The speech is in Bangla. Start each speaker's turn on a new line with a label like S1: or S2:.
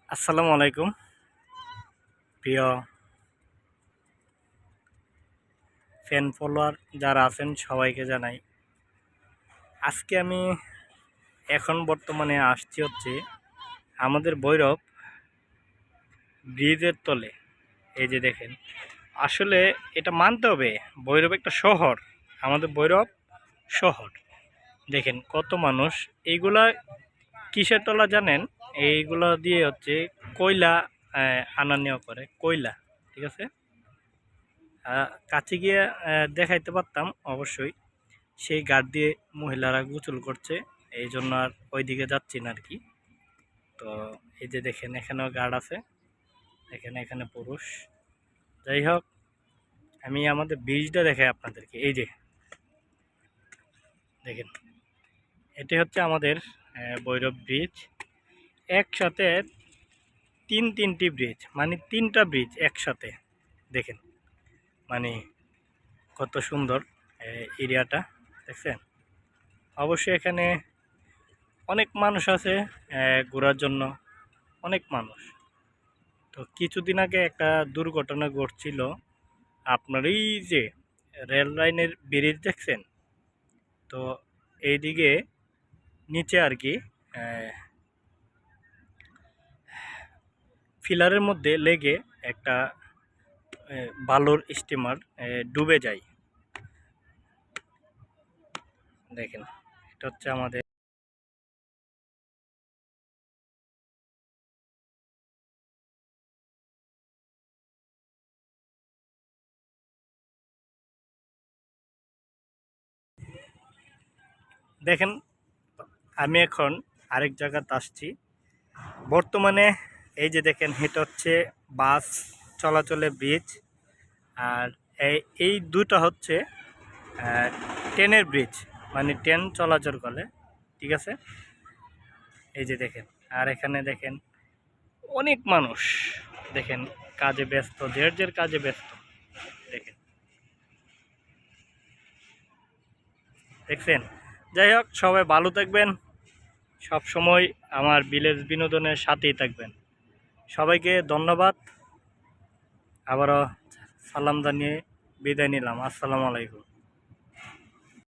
S1: আসসালামু আলাইকুম প্রিয় ফ্যান ফলোয়ার যারা আছেন সবাইকে জানাই। আজকে আমি এখন বর্তমানে আসছি হচ্ছে আমাদের ভৈরব ব্রিজের তলে। এই যে দেখেন, আসলে এটা মানতে হবে, ভৈরব একটা শহর, আমাদের ভৈরব শহর। দেখেন কত মানুষ, এইগুলা কিসের তলা জানেন? এইগুলো দিয়ে হচ্ছে কয়লা আনা নেওয়া করে, কয়লা। ঠিক আছে, কাছে গিয়ে দেখাইতে পারতাম অবশ্যই। সেই গার্ড দিয়ে মহিলারা গোসল করছে, এই জন্য আর ওইদিকে যাচ্ছি না আর কি। তো এই যে দেখেন, এখানেও গার্ড আছে, এখানে এখানে পুরুষ। যাই হোক, আমি আমাদের ব্রিজটা দেখাই আপনাদেরকে। এই যে দেখেন, এটি হচ্ছে আমাদের ভৈরব ব্রিজ। একসাথে তিনটি ব্রিজ, মানে তিনটা ব্রিজ একসাথে। দেখেন মানে কত সুন্দর এরিয়াটা, দেখছেন? অবশ্যই এখানে অনেক মানুষ আছে ঘোরার জন্য, অনেক মানুষ। তো কিছুদিন আগে একটা দুর্ঘটনা ঘটছিল, আপনার এই যে রেল লাইনের ব্রিজ দেখছেন? তো এইদিকে নিচে আর কি ফিলারের মধ্যে লেগে একটা বালুর স্টিমার ডুবে যায়। দেখেন, এটা হচ্ছে আমাদের। দেখেন, আমি এখন আরেক জায়গাতে আসছি বর্তমানে। এই যে দেখেন, এটা হচ্ছে বাস চলাচলের ব্রিজ, আর এই দুটো হচ্ছে ট্রেনের ব্রিজ, মানে ট্রেন চলাচল করে। ঠিক আছে, এই যে দেখেন। আর এখানে দেখেন অনেক মানুষ, দেখেন কাজে ব্যস্ত, যে কাজে ব্যস্ত। দেখেন, দেখছেন? যাই হোক, সবাই ভালো থাকবেন, সব সময় আমার ভিলেজ বিনোদনের সাথেই থাকবেন। সবাইকে ধন্যবাদ, আবারও সালাম জানিয়ে বিদায় নিলাম। আসসালামু আলাইকুম।